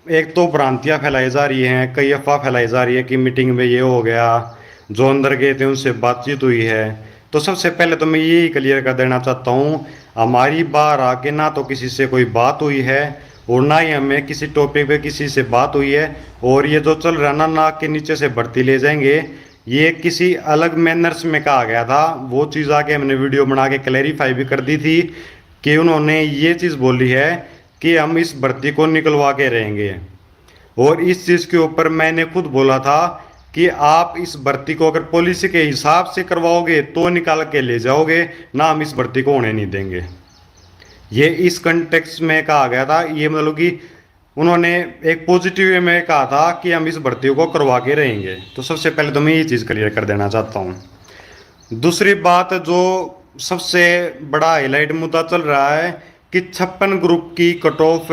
एक तो भ्रांतियां फैलाई जा रही हैं, कई अफवाह फैलाई जा रही है कि मीटिंग में ये हो गया, जो अंदर गए थे उनसे बातचीत हुई है। तो सबसे पहले तो मैं यही क्लियर कर देना चाहता हूँ, हमारी बाहर आके ना तो किसी से कोई बात हुई है और ना ही हमें किसी टॉपिक पे किसी से बात हुई है। और ये जो चल रहा ना नाक के नीचे से भर्ती ले जाएंगे, ये किसी अलग मैनर्स में कहा गया था। वो चीज़ आके हमने वीडियो बना के क्लैरिफाई भी कर दी थी कि उन्होंने ये चीज़ बोली है कि हम इस भर्ती को निकलवा के रहेंगे। और इस चीज़ के ऊपर मैंने खुद बोला था कि आप इस भर्ती को अगर पॉलिसी के हिसाब से करवाओगे तो निकाल के ले जाओगे, ना हम इस भर्ती को होने नहीं देंगे। ये इस कंटेक्स्ट में कहा गया था। ये मतलब कि उन्होंने एक पॉजिटिव वे में कहा था कि हम इस भर्ती को करवा के रहेंगे। तो सबसे पहले तो मैं ये चीज़ क्लियर कर देना चाहता हूँ। दूसरी बात जो सबसे बड़ा हाईलाइट मुद्दा चल रहा है कि 56 ग्रुप की कट ऑफ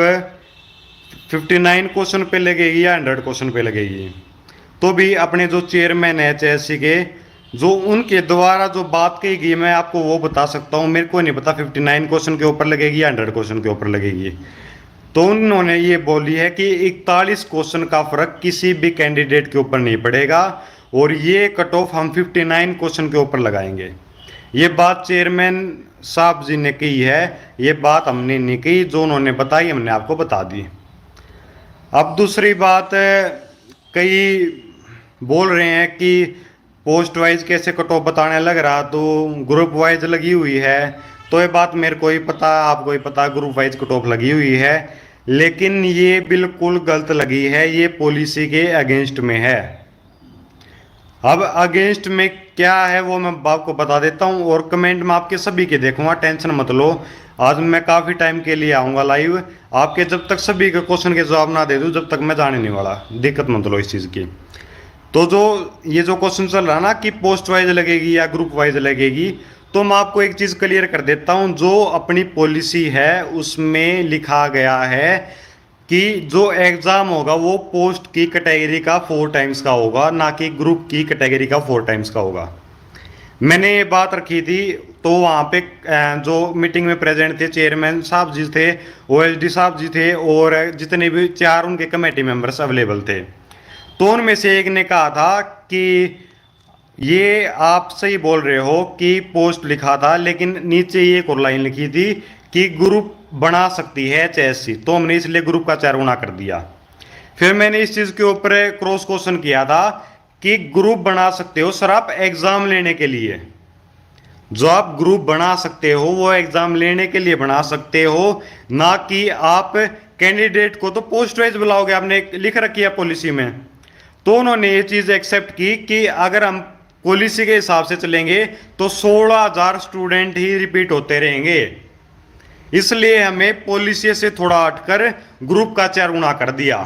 59 क्वेश्चन पे लगेगी या 100 क्वेश्चन पे लगेगी। तो भी अपने जो चेयरमैन है एचएससी के, जो उनके द्वारा जो बात कही गई, मैं आपको वो बता सकता हूँ। मेरे को नहीं पता 59 क्वेश्चन के ऊपर लगेगी या 100 क्वेश्चन के ऊपर लगेगी। तो उन्होंने ये बोली है कि 41 क्वेश्चन का फर्क किसी भी कैंडिडेट के ऊपर नहीं पड़ेगा और ये कट ऑफ हम 59 क्वेश्चन के ऊपर लगाएंगे। ये बात चेयरमैन साहब जी ने कही है, ये बात हमने नहीं कही। जो उन्होंने बताई हमने आपको बता दी। अब दूसरी बात, कई बोल रहे हैं कि पोस्ट वाइज कैसे कट ऑफ बताने लग रहा, तो ग्रुप वाइज लगी हुई है। तो ये बात मेरे को ही पता, आपको ही पता, ग्रुप वाइज कट ऑफ लगी हुई है। लेकिन ये बिल्कुल गलत लगी है, ये पॉलिसी के अगेंस्ट में है। अब अगेंस्ट में क्या है वो मैं आपको बता देता हूँ और कमेंट में आपके सभी के देखूंगा, टेंशन मत लो। आज मैं काफ़ी टाइम के लिए आऊँगा लाइव आपके, जब तक सभी के क्वेश्चन के जवाब ना दे दूँ जब तक मैं जाने नहीं वाला, दिक्कत मत लो इस चीज़ की। तो जो ये जो क्वेश्चन चल रहा ना कि पोस्ट वाइज लगेगी या ग्रुप वाइज लगेगी, तो मैं आपको एक चीज़ क्लियर कर देता हूँ। जो अपनी पॉलिसी है उसमें लिखा गया है कि जो एग्ज़ाम होगा वो पोस्ट की कैटेगरी का 4 टाइम्स का होगा, ना कि ग्रुप की कैटेगरी का 4 टाइम्स का होगा। मैंने ये बात रखी थी। तो वहाँ पे जो मीटिंग में प्रेजेंट थे चेयरमैन साहब जी थे, ओएसडी साहब जी थे और जितने भी 4 उनके कमेटी मेंबर्स अवेलेबल थे। तो उनमें से एक ने कहा था कि ये आप सही बोल रहे हो कि पोस्ट लिखा था, लेकिन नीचे ये एक और लाइन लिखी थी कि ग्रुप बना सकती है एचएससी, तो हमने इसलिए ग्रुप का 4 गुना कर दिया। फिर मैंने इस चीज़ के ऊपर क्रॉस क्वेश्चन किया था कि ग्रुप बना सकते हो सर आप एग्जाम लेने के लिए। जो आप ग्रुप बना सकते हो वो एग्जाम लेने के लिए बना सकते हो, ना कि आप कैंडिडेट को तो पोस्ट वाइज बुलाओगे, आपने लिख रखी है पॉलिसी में। तो उन्होंने ये चीज़ एक्सेप्ट की कि अगर हम पॉलिसी के हिसाब से चलेंगे तो 16,000 स्टूडेंट ही रिपीट होते रहेंगे। इसलिए हमें पॉलिसी से थोड़ा हटकर ग्रुप का 4 गुना कर दिया।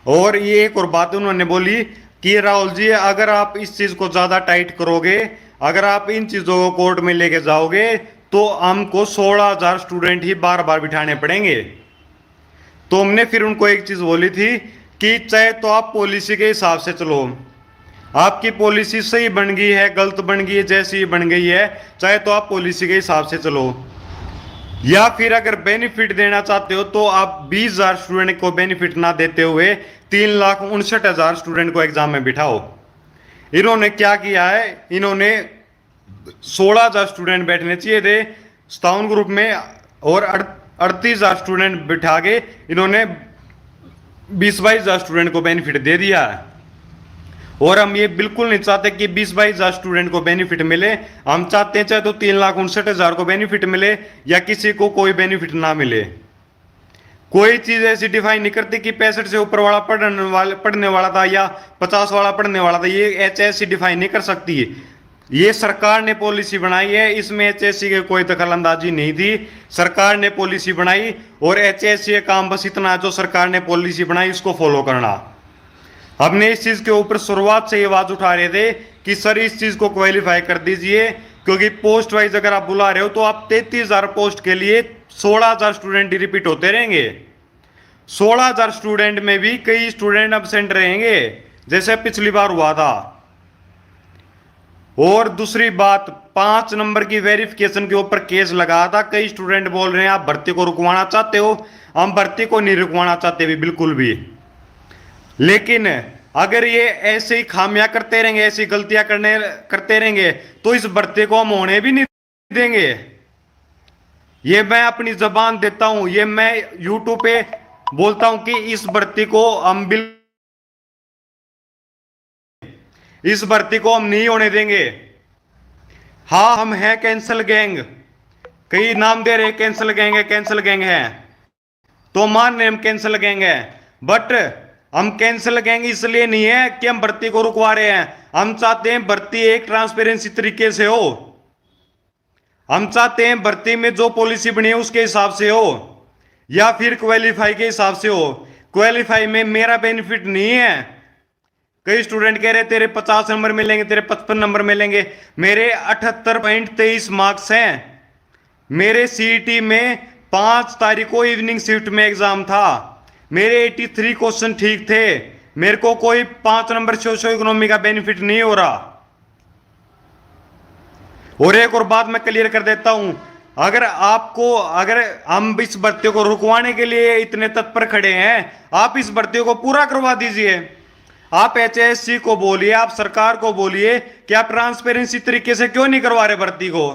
और ये एक और बात उन्होंने बोली कि राहुल जी अगर आप इस चीज़ को ज़्यादा टाइट करोगे, अगर आप इन चीज़ों को कोर्ट में लेके जाओगे तो हमको 16,000 स्टूडेंट ही बार बार बिठाने पड़ेंगे। तो हमने फिर उनको एक चीज़ बोली थी कि चाहे तो आप पॉलिसी के हिसाब से चलो, आपकी पॉलिसी सही बन गई है गलत बन गई है जैसी बन गई है, चाहे तो आप पॉलिसी के हिसाब से चलो, या फिर अगर बेनिफिट देना चाहते हो तो आप 20,000 स्टूडेंट को बेनिफिट ना देते हुए 3,59,000 स्टूडेंट को एग्जाम में बिठाओ। इन्होंने क्या किया है, इन्होंने 16,000 स्टूडेंट बैठने चाहिए थे 57 ग्रुप में और 38,000 स्टूडेंट बिठा के इन्होंने 20-22,000 स्टूडेंट को बेनिफिट दे दिया है। और हम ये बिल्कुल नहीं चाहते कि 20-22,000 स्टूडेंट को बेनिफिट मिले। हम चाहते हैं चाहे तो 3,59,000 को बेनिफिट मिले या किसी को कोई बेनिफिट ना मिले। कोई चीज ऐसी डिफाइन नहीं करती कि 65 से ऊपर वाला पढ़ने वाला था या 50 वाला पढ़ने वाला था, ये एचएससी डिफाइन नहीं कर सकती है। ये सरकार ने पॉलिसी बनाई है, इसमें एचएससी की कोई दखल अंदाजी नहीं थी। सरकार ने पॉलिसी बनाई और एचएससी का काम बस इतना है, जो सरकार ने पॉलिसी बनाई उसको फॉलो करना। हमने इस चीज के ऊपर शुरुआत से ये आवाज उठा रहे थे कि सर इस चीज को क्वालिफाई कर दीजिए, क्योंकि पोस्ट वाइज अगर आप बुला रहे हो तो आप 33,000 पोस्ट के लिए 16,000 स्टूडेंट रिपीट होते रहेंगे। 16,000 स्टूडेंट में भी कई स्टूडेंट एब्सेंट रहेंगे, जैसे पिछली बार हुआ था। और दूसरी बात, 5 नंबर की वेरिफिकेशन के ऊपर केस लगा था। कई स्टूडेंट बोल रहे हैं आप भर्ती को रुकवाना चाहते हो। हम भर्ती को नहीं रुकवाना चाहते भी, बिल्कुल भी। लेकिन अगर ये ऐसे ही खामियां करते रहेंगे, ऐसी गलतियां करते रहेंगे, तो इस भर्ती को हम होने भी नहीं देंगे। ये मैं अपनी जबान देता हूं, ये मैं यूट्यूब पे बोलता हूं कि इस भर्ती को हम इस भर्ती को हम नहीं होने देंगे। हाँ, हम हैं कैंसल गैंग। कई नाम दे रहे कैंसल गैंग है, कैंसल गैंग है, तो मान रहे हम कैंसल गैंग है। बट हम कैंसल गैंग इसलिए नहीं है कि हम भर्ती को रुकवा रहे हैं। हम चाहते हैं भर्ती एक ट्रांसपेरेंसी तरीके से हो। हम चाहते हैं भर्ती में जो पॉलिसी बनी है उसके हिसाब से हो, या फिर क्वालिफाई के हिसाब से हो। क्वालिफाई में मेरा बेनिफिट नहीं है। कई स्टूडेंट कह रहे तेरे 50 नंबर मिलेंगे, तेरे 55 नंबर मिलेंगे। मेरे 78.23 मार्क्स हैं। मेरे सीईटी में 5 तारीख को इवनिंग शिफ्ट में एग्जाम था। मेरे 83 क्वेश्चन ठीक थे। मेरे को कोई 5 नंबर सोशो इकोनॉमी का बेनिफिट नहीं हो रहा। और एक और बात मैं क्लियर कर देता हूं, अगर हम इस भर्ती को रुकवाने के लिए इतने तत्पर खड़े हैं, आप इस भर्ती को पूरा करवा दीजिए। आप एचएससी को बोलिए, आप सरकार को बोलिए कि आप ट्रांसपेरेंसी तरीके से क्यों नहीं करवा रहे भर्ती को।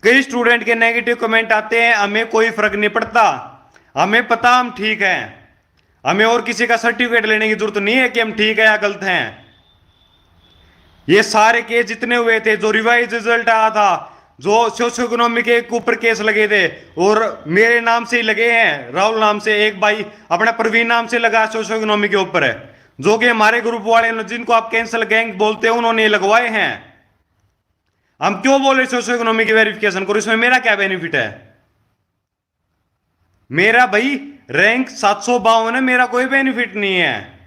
कई स्टूडेंट के नेगेटिव कमेंट आते हैं, हमें कोई फर्क नहीं पड़ता, हमें पता हम ठीक हैं, हमें और किसी का सर्टिफिकेट लेने की जरूरत नहीं है कि हम ठीक है या गलत हैं। ये सारे केस जितने हुए थे, जो रिवाइज रिजल्ट आया था, जो सोशो इकोनॉमी के ऊपर केस लगे थे, और मेरे नाम से ही लगे हैं, राहुल नाम से एक भाई अपना प्रवीण नाम से लगा सोशो इकोनॉमी के ऊपर है, जो कि हमारे ग्रुप वाले जिनको आप कैंसल गैंग बोलते हैं उन्होंने लगवाए हैं। हम क्यों बोले सोशो इकोनॉमी की वेरिफिकेशन करो, इसमें मेरा क्या बेनिफिट है। मेरा भाई रैंक 752 है, मेरा कोई बेनिफिट नहीं है।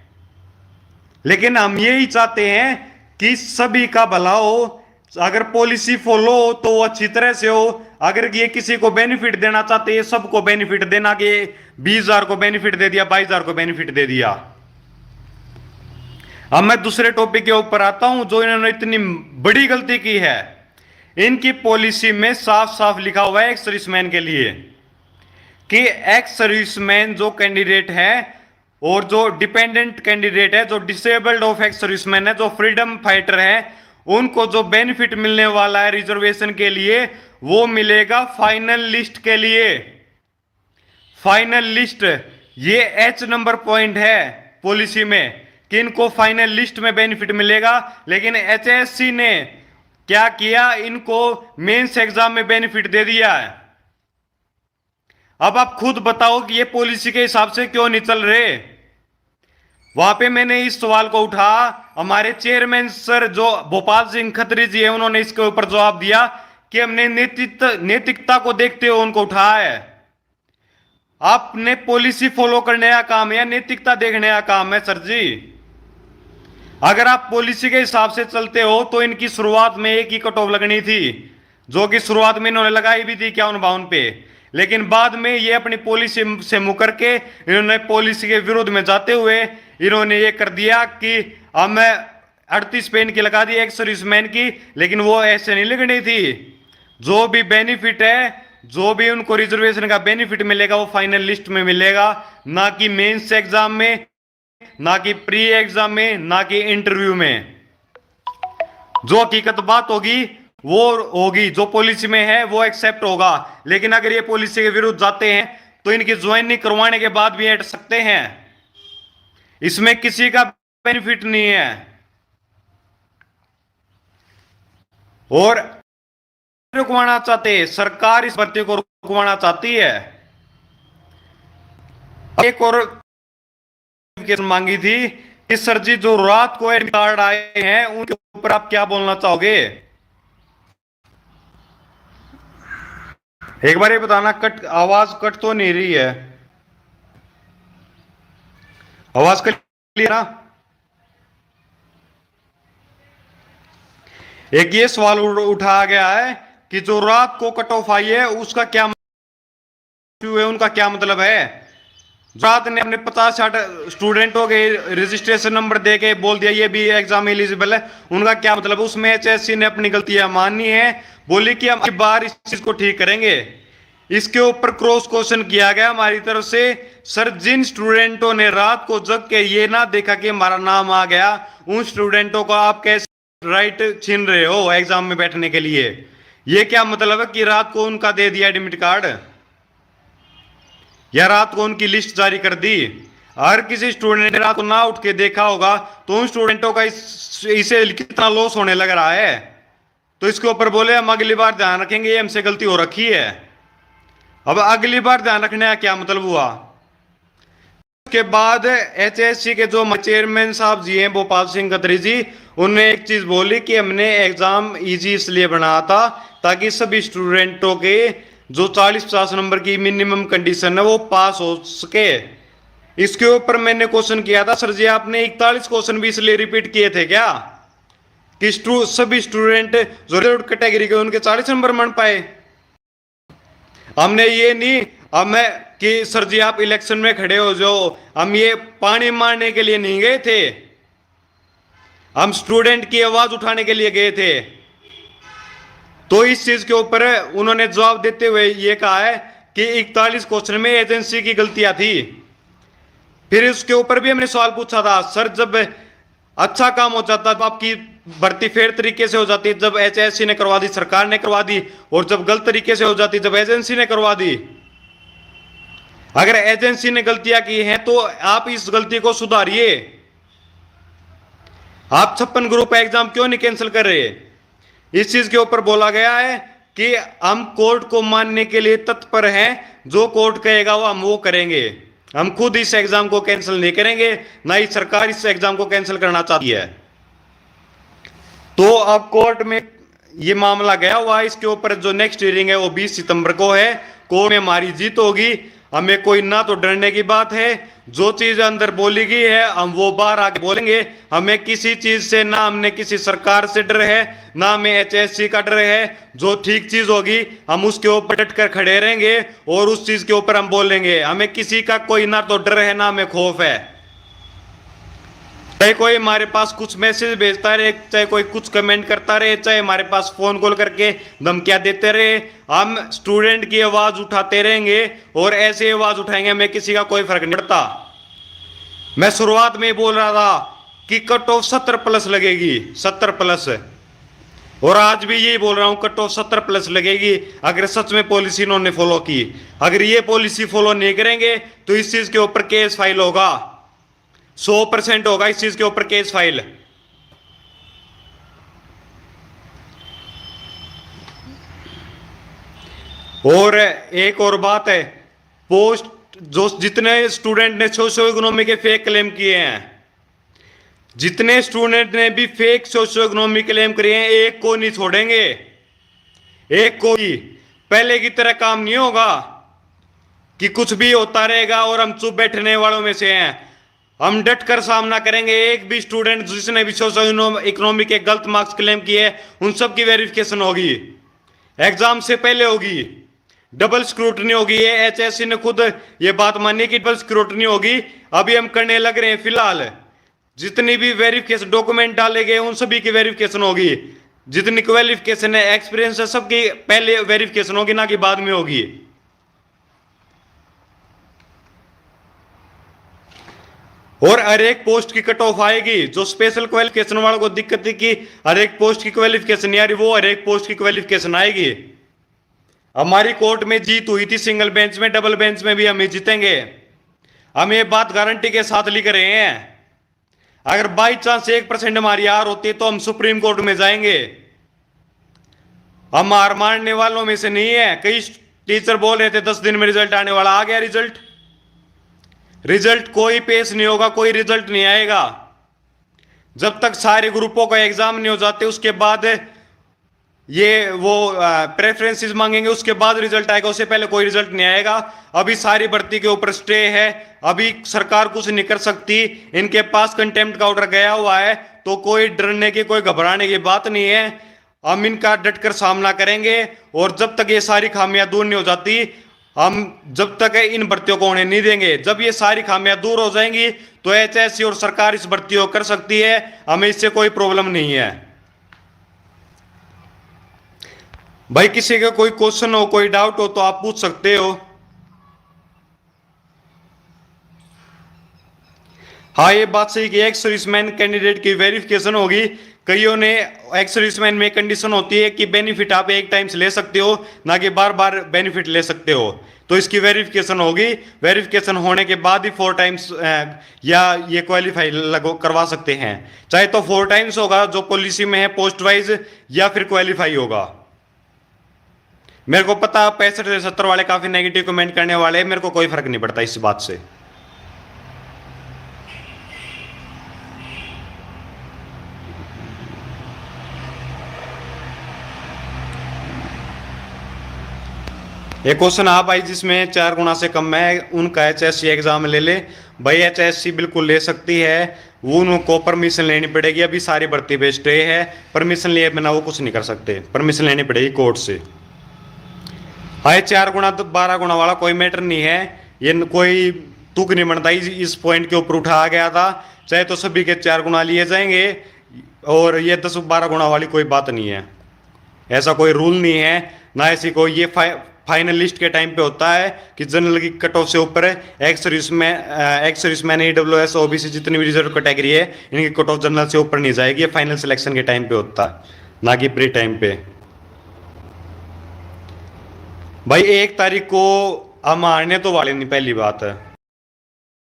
लेकिन हम यही चाहते हैं कि सभी का भला हो। अगर पॉलिसी फॉलो हो तो वो अच्छी तरह से हो। अगर ये किसी को बेनिफिट देना चाहते हैं, सबको बेनिफिट देना कि 20,000 को बेनिफिट दे दिया, 22,000 को बेनिफिट दे दिया। अब मैं दूसरे टॉपिक के ऊपर आता हूं, जो इन्होंने इतनी बड़ी गलती की है। इनकी पॉलिसी में साफ साफ लिखा हुआ है एक्स सर्विसमैन के लिए कि एक्स सर्विसमैन जो कैंडिडेट है और जो डिपेंडेंट कैंडिडेट है, जो डिसेबल्ड ऑफ एक्स सर्विसमैन है, जो फ्रीडम फाइटर है, उनको जो बेनिफिट मिलने वाला है रिजर्वेशन के लिए, वो मिलेगा फाइनल लिस्ट के लिए। फाइनल लिस्ट, ये एच नंबर पॉइंट है पॉलिसी में कि इनको फाइनल लिस्ट में बेनिफिट मिलेगा। लेकिन एचएससी ने क्या किया, इनको मेंस एग्जाम में बेनिफिट दे दिया है। अब आप खुद बताओ कि ये पॉलिसी के हिसाब से क्यों नहीं चल रहे। वहां पे मैंने इस सवाल को उठा, हमारे चेयरमैन सर जो भोपाल सिंह खत्री जी है, उन्होंने इसके ऊपर जवाब दिया कि हमने नैतिकता को देखते हुए उनको उठाया है। आपने पॉलिसी फॉलो करने का काम है या नैतिकता देखने का काम है सर जी। अगर आप पॉलिसी के हिसाब से चलते हो तो इनकी शुरुआत में एक ही कट ऑफ लगनी थी, जो कि शुरुआत में इन्होंने लगाई भी थी 51-52 पे। लेकिन बाद में ये अपनी पॉलिसी से मुकर के इन्होंने पॉलिसी के विरोध में जाते हुए इन्होंने ये कर दिया कि अब मैं 38 पे इनकी लगा दी एक्स सर्विसमैन की, लेकिन वो ऐसे नहीं लगनी थी। जो भी बेनिफिट है, जो भी उनको रिजर्वेशन का बेनिफिट मिलेगा, वो फाइनल लिस्ट में मिलेगा, ना कि मेंस एग्जाम में, ना कि प्री एग्जाम में, ना कि इंटरव्यू में। जो हकीकत बात होगी वो होगी, जो पॉलिसी में है वो एक्सेप्ट होगा। लेकिन अगर ये पॉलिसी के विरुद्ध जाते हैं तो इनकी ज्वाइनिंग करवाने के बाद भी हट सकते हैं, इसमें किसी का बेनिफिट नहीं है। और रुकवाना चाहते हैं, सरकार इस भर्ती को रुकवाना चाहती है। एक और मांगी थी कि सर जी जो रात को एडमिट कार्ड आए हैं उनके ऊपर आप क्या बोलना चाहोगे। एक बार ये बताना, आवाज कट तो नहीं रही है, आवाज क्लियर ना। एक ये सवाल उठाया गया है कि जो रात को कट ऑफ आई है उसका क्या है, उनका क्या मतलब है। रात ने अपने 50-60 स्टूडेंटों के रजिस्ट्रेशन नंबर दे के बोल दिया ये भी एग्जाम एलिजिबल है, उनका क्या मतलब? उसमें एचएससी ने अपनी गलतियां मानी है, बोली कि हम इस बार इस चीज को ठीक करेंगे। इसके ऊपर क्रॉस क्वेश्चन किया गया हमारी तरफ से, सर जिन स्टूडेंटों ने रात को जग के ये ना देखा कि हमारा नाम आ गया, उन स्टूडेंटों को आप कैसे राइट छीन रहे हो एग्जाम में बैठने के लिए? ये क्या मतलब है कि रात को उनका दे दिया एडमिट कार्ड या रात को उनकी लिस्ट जारी कर दी? हर किसी स्टूडेंट ने रात को ना उठ के देखा होगा तो उन स्टूडेंटों का इसे कितना लॉस होने लग रहा है। तो इसके ऊपर बोले हम अगली बार ध्यान रखेंगे, ये हमसे गलती हो रखी है। अब अगली बार ध्यान रखने का क्या मतलब हुआ? उसके बाद एचएससी के जो चेयरमैन साहब जी हैं भोपाल सिंह खत्री जी, उन्होंने एक चीज बोली कि हमने एग्जाम इजी इसलिए बनाया था ताकि सभी स्टूडेंटों के जो 40-50 नंबर की मिनिमम कंडीशन है वो पास हो सके। इसके ऊपर मैंने क्वेश्चन किया था, सर जी आपने 41 क्वेश्चन भी इसलिए रिपीट किए थे क्या कि सभी स्टूडेंट जो रिजर्व कैटेगरी के उनके 40 नंबर बन पाए? हमने ये नहीं हमें कि सर जी आप इलेक्शन में खड़े हो जाओ, हम ये पानी मारने के लिए नहीं गए थे, हम स्टूडेंट की आवाज उठाने के लिए गए थे। तो इस चीज के ऊपर उन्होंने जवाब देते हुए ये कहा है कि 41 क्वेश्चन में एजेंसी की गलतियां थी। फिर इसके ऊपर भी हमने सवाल पूछा था, सर जब अच्छा काम हो जाता तो आपकी भर्ती फेयर तरीके से हो जाती, जब एचएससी ने करवा दी, सरकार ने करवा दी, और जब गलत तरीके से हो जाती जब एजेंसी ने करवा दी। अगर एजेंसी ने गलतियां की हैं तो आप इस गलती को सुधारिए। आप 56 ग्रुप एग्जाम क्यों नहीं कैंसिल कर रहे? इस चीज के ऊपर बोला गया है कि हम कोर्ट को मानने के लिए तत्पर हैं, जो कोर्ट कहेगा वो करेंगे, हम खुद इस एग्जाम को कैंसिल नहीं करेंगे, ना ही सरकार इस एग्जाम को कैंसिल करना चाहती है। तो अब कोर्ट में ये मामला गया हुआ है, इसके ऊपर जो नेक्स्ट हियरिंग है वो 20 सितंबर को है। कोर्ट में हमारी जीत होगी, हमें कोई ना तो डरने की बात है, जो चीज अंदर बोली गई है हम वो बाहर आके बोलेंगे। हमें किसी चीज से ना हमने किसी सरकार से डर है ना हमें एचएससी का डर है। जो ठीक चीज होगी हम उसके ऊपर डट कर खड़े रहेंगे और उस चीज के ऊपर हम बोलेंगे। हमें किसी का कोई ना तो डर है ना हमें खौफ है। चाहे कोई हमारे पास कुछ मैसेज भेजता रहे, चाहे कोई कुछ कमेंट करता रहे, चाहे हमारे पास फोन कॉल करके धमकियां देते रहे, हम स्टूडेंट की आवाज उठाते रहेंगे और ऐसे आवाज उठाएंगे, हमें किसी का कोई फर्क नहीं पड़ता। मैं शुरुआत में बोल रहा था कि कट ऑफ 70+ लगेगी, 70+, और आज भी यही बोल रहा हूं कट ऑफ 70+ लगेगी अगर सच में पॉलिसी इन्होंने फॉलो की। अगर ये पॉलिसी फॉलो नहीं करेंगे तो इस चीज के ऊपर केस फाइल होगा, 100% होगा इस चीज के ऊपर केस फाइल। और एक और बात है, पोस्ट जो जितने स्टूडेंट ने सोशो इकोनॉमी के फेक क्लेम किए हैं, जितने स्टूडेंट ने भी फेक सोशो इकोनॉमी क्लेम किए हैं, एक को नहीं छोड़ेंगे, एक को ही। पहले की तरह काम नहीं होगा कि कुछ भी होता रहेगा और हम चुप बैठने वालों में से हैं। हम डट कर सामना करेंगे। एक भी स्टूडेंट जिसने भी सोशो इकोनॉमी के गलत मार्क्स क्लेम किए उन सब की वेरिफिकेशन होगी, एग्जाम से पहले होगी, डबल स्क्रूटनी होगी। ये एचएससी ने खुद ये बात मानी कि डबल स्क्रूटनी होगी, अभी हम करने लग रहे हैं। फिलहाल जितनी भी वेरिफिकेशन डॉक्यूमेंट डाले गए उन सभी की वेरिफिकेशन होगी, जितनी क्वालिफिकेशन है, एक्सपीरियंस है, सबकी पहले वेरिफिकेशन होगी, ना कि बाद में होगी। और हर एक पोस्ट की कट ऑफ आएगी। जो स्पेशल क्वालिफिकेशन वालों को दिक्कत थी कि हर एक पोस्ट की क्वालिफिकेशन नहीं आ रही, वो हर एक पोस्ट की क्वालिफिकेशन आएगी। हमारी कोर्ट में जीत हुई थी सिंगल बेंच में, डबल बेंच में भी हम जीतेंगे, हम ये बात गारंटी के साथ लिख रहे हैं। अगर बाई चांस 1% हमारी हार होती है तो हम सुप्रीम कोर्ट में जाएंगे। हम हार मारने वालों में से नहीं है। कई टीचर बोल रहे थे 10 दिन में रिजल्ट आने वाला, आ गया रिजल्ट। रिजल्ट कोई पेश नहीं होगा, कोई रिजल्ट नहीं आएगा जब तक सारे ग्रुपों का एग्जाम नहीं हो जाते। उसके बाद ये वो प्रेफरेंसेस मांगेंगे, उसके बाद रिजल्ट आएगा, उससे पहले कोई रिजल्ट नहीं आएगा। अभी सारी भर्ती के ऊपर स्टे है, अभी सरकार कुछ नहीं कर सकती। इनके पास कंटेम्प्ट का ऑर्डर गया हुआ है, तो कोई डरने की, कोई घबराने की बात नहीं है। हम इनका डटकर सामना करेंगे और जब तक ये सारी खामियां दूर नहीं हो जाती हम जब तक इन भर्तियों को होने नहीं देंगे, जब ये सारी खामियां दूर हो जाएंगी तो एचएससी और सरकार इस भर्तियों कर सकती है, हमें इससे कोई प्रॉब्लम नहीं है। भाई किसी का कोई क्वेश्चन हो, कोई डाउट हो तो आप पूछ सकते हो। हाँ ये बात सही कि एक्स सर्विसमैन कैंडिडेट की वेरिफिकेशन होगी। कईयों ने एक्स सर्विसमैन में कंडीशन होती है कि बेनिफिट आप एक टाइम से ले सकते हो, ना कि बार बार बेनिफिट ले सकते हो, तो इसकी वेरिफिकेशन होगी। वेरिफिकेशन होने के बाद ही 4 टाइम्स या ये क्वालिफाई लगो करवा सकते हैं। चाहे तो 4 टाइम्स होगा जो पॉलिसी में है पोस्ट वाइज, या फिर क्वालिफाई होगा। मेरे को पता 65 से 70 वाले काफी नेगेटिव कमेंट करने वाले हैं, मेरे को कोई फर्क नहीं पड़ता इस बात से। एक क्वेश्चन आ भाई जिसमें 4 गुना से कम है उनका एचएससी एग्जाम ले ले। भाई एचएससी बिल्कुल ले सकती है, वो उनको परमिशन लेनी पड़ेगी। अभी सारी भर्ती पे स्टे है, परमिशन लिए बिना वो कुछ नहीं कर सकते, परमिशन लेनी पड़ेगी कोर्ट से। हाँ 4 गुना तो 12 गुना वाला कोई मैटर नहीं है, ये कोई तुक नहीं बनता। इस पॉइंट के ऊपर उठाया गया था, चाहे तो सभी के 4 गुना लिए जाएंगे, और ये 10-12 गुना वाली कोई बात नहीं है, ऐसा कोई रूल नहीं है ना। ऐसी कोई ये फाइनल लिस्ट के टाइम पे होता है कि जनरल की कट ऑफ से ऊपर एक्स सर्विसमैन ईडब्ल्यूएस ओबीसी जितनी भी रिजर्व कैटेगरी है इनकी कट ऑफ जनरल से ऊपर नहीं जाएगी। ये फाइनल सिलेक्शन के टाइम पे होता है, ना कि प्री टाइम पे। भाई 1 तारीख को हम आने तो वाले नहीं, पहली बात है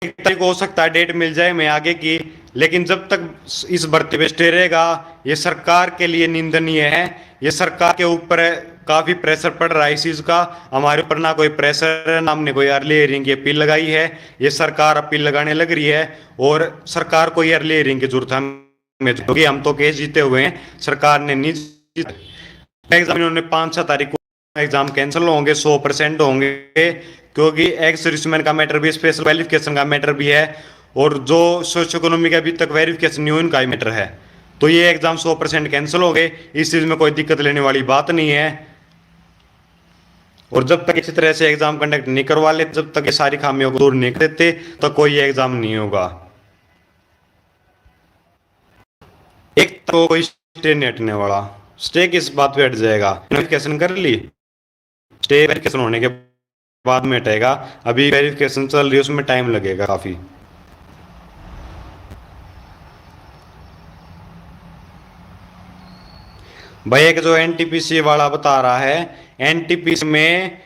1 तारीख को हो सकता है डेट मिल जाए मैं आगे की, लेकिन जब तक इस भर्ती पे स्टे रहेगा ये सरकार के लिए निंदनीय है। ये सरकार के ऊपर काफी प्रेशर पड़ रहा है इस चीज का, हमारे ऊपर ना कोई प्रेशर है, ना हमने कोई अर्ली हियरिंग की अपील लगाई है। ये सरकार अपील लगाने लग रही है, और सरकार को ये अर्ली हियरिंग की जरूरत है, क्योंकि हम तो केस जीते हुए हैं, सरकार ने नहीं जीता। एग्जाम इन्होंने 5-6 तारीख को एग्जाम कैंसिल होंगे, 100% होंगे, क्योंकि एक्स सर्विसमैन का मैटर भी, स्पेशल क्वालिफिकेशन का मैटर भी है, और जो सोशो इकोनॉमिक अभी तक वेरिफिकेशन नहीं हुई उनका ही मैटर है। तो ये एग्जाम 100% कैंसिल हो गए, इस चीज में कोई दिक्कत लेने वाली बात नहीं है। और जब तक इसी तरह से एग्जाम कंडक्ट नहीं करवा ले, जब तक ये सारी खामियों को दूर नहीं कर देते, तो कोई एग्जाम नहीं होगा। एक तो कोई स्टे नहीं हटने वाला, स्टे किस बात पे हट जाएगा? वेरिफिकेशन कर ली, स्टे वेरिफिकेशन होने के बाद में हटेगा। अभी वेरिफिकेशन चल रही है, उसमें टाइम लगेगा काफी। भाई एक जो एनटीपीसी वाला बता रहा है, एनटीपीसी में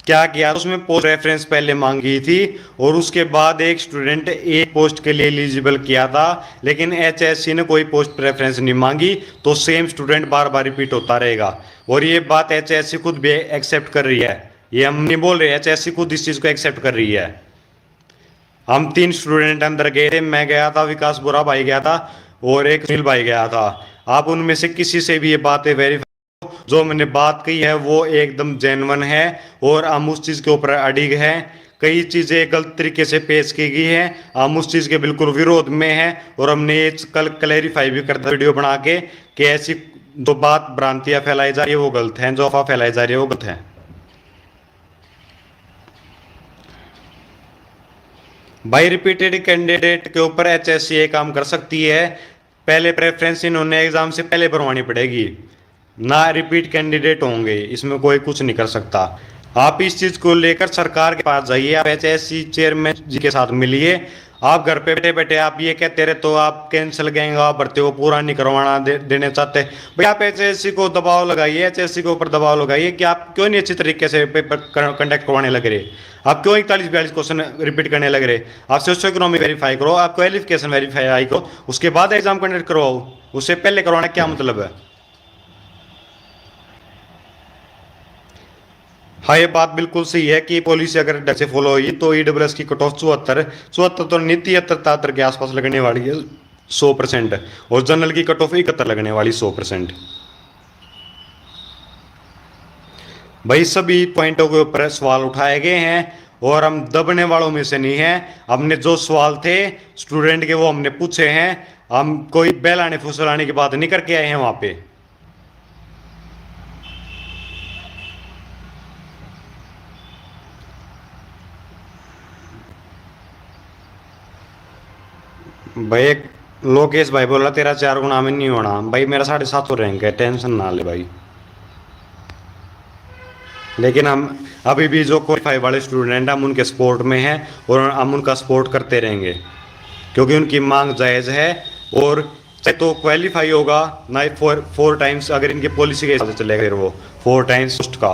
क्या किया, उसमें पोस्ट रेफरेंस पहले मांगी थी, और उसके बाद एक स्टूडेंट एक पोस्ट के लिए एलिजिबल किया था, लेकिन एचएससी ने कोई पोस्ट प्रेफरेंस नहीं मांगी, तो सेम स्टूडेंट बार बार रिपीट होता रहेगा। और ये बात एचएससी खुद भी एक्सेप्ट कर रही है, ये हम नहीं बोल रहे, एचएससी खुद इस चीज को एक्सेप्ट कर रही है। हम 3 स्टूडेंट अंदर गए थे, मैं गया था, विकास बुरा भाई गया था, और एक सुनील भाई गया था। आप उनमें से किसी से भी ये बातें वेरीफाई, जो मैंने बात कही है वो एकदम जेन्युइन है, और हम उस चीज़ के ऊपर अडिग हैं। कई चीज़ें गलत तरीके से पेश की गई हैं, हम उस चीज़ के बिल्कुल विरोध में हैं, और हमने ये कल क्लैरिफाई भी कर दिया वीडियो बना के कि ऐसी जो बात भ्रांतियाँ फैलाई जा रही है वो गलत है, जो अफवाह फैलाई जा रही है वो गलत है। भाई रिपीटेड कैंडिडेट के ऊपर एचएससी ये काम कर सकती है, पहले प्रेफरेंस इन्होंने एग्जाम से पहले भरवानी पड़ेगी, ना रिपीट कैंडिडेट होंगे, इसमें कोई कुछ नहीं कर सकता। आप इस चीज को लेकर सरकार के पास जाइए, आप एचएससी चेयरमैन जी के साथ मिलिए। आप घर पे बैठे बैठे आप ये कहते रहे तो आप कैंसिल करेंगे, आप भर्ती को पूरा नहीं करवाना देने चाहते, भाई आप एचएससी को दबाव लगाइए, एचएससी के ऊपर दबाव लगाइए कि आप क्यों नहीं अच्छी तरीके से पेपर कंडक्ट करवाने लग रहे, आप क्यों 41-42 क्वेश्चन रिपीट करने लग रहे। आप सोशो इकोनॉमी वेरीफाई करो, आप क्वालिफिकेशन वेरीफाई करो, उसके बाद एग्जाम कंडक्ट करवाओ, उससे पहले करवाना क्या मतलब है? हाँ ये बात बिल्कुल सही है कि पॉलिसी अगर ढंग से फॉलो हुई तो ईडब्ल्यूएस की कट ऑफ 74 तो नहीं 73 के आसपास लगने वाली है 100%, और जनरल की कट ऑफ 71 लगने वाली 100%। भाई सभी पॉइंटों के ऊपर सवाल उठाए गए हैं, और हम दबने वालों में से नहीं हैं। हमने जो सवाल थे स्टूडेंट के वो हमने पूछे हैं, हम कोई बहलाने फुसलाने की बात नहीं करके आए हैं वहां पे। भाई एक लोकेश भाई बोला तेरा 4 गुना में नहीं होना, भाई मेरा 750 रैंक है, टेंशन ना ले भाई। लेकिन हम अभी भी जो क्वालिफाई वाले स्टूडेंट हम उनके सपोर्ट में हैं और हम उनका सपोर्ट करते रहेंगे, क्योंकि उनकी मांग जायज़ है। और चाहे तो क्वालिफाई होगा ना, 4 टाइम्स अगर इनकी पॉलिसी के हिसाब से चलेगा फिर वो 4 टाइम्स पोस्ट का।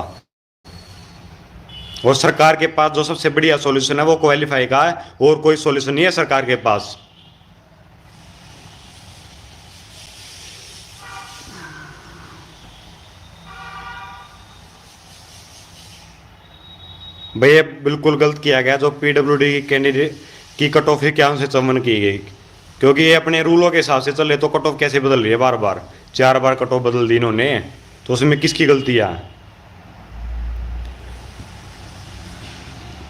और सरकार के पास जो सबसे बढ़िया सॉल्यूशन है वो क्वालिफाई का है, और कोई सॉल्यूशन नहीं है सरकार के पास। भाई ये बिल्कुल गलत किया गया जो पीडब्ल्यूडी की कैंडिडेट की कट ऑफ इक्यावन से 54 की गई, क्योंकि ये अपने रूलों के हिसाब से चले तो कट ऑफ कैसे बदल रही है बार बार, 4 बार कट ऑफ बदल दी इन्होंने, तो उसमें किसकी गलती है?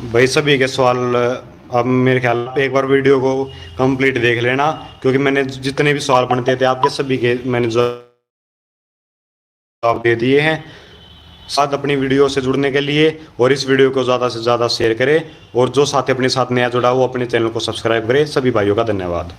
भाई सभी के सवाल अब मेरे ख्याल एक बार वीडियो को कंप्लीट देख लेना, क्योंकि मैंने जितने भी सवाल बनते थे आपके सभी के मैंने जवाब दे दिए हैं। साथ अपनी वीडियो से जुड़ने के लिए और इस वीडियो को ज़्यादा से ज़्यादा शेयर करें, और जो साथी अपने साथ नया जुड़ा वो अपने चैनल को सब्सक्राइब करें। सभी भाइयों का धन्यवाद।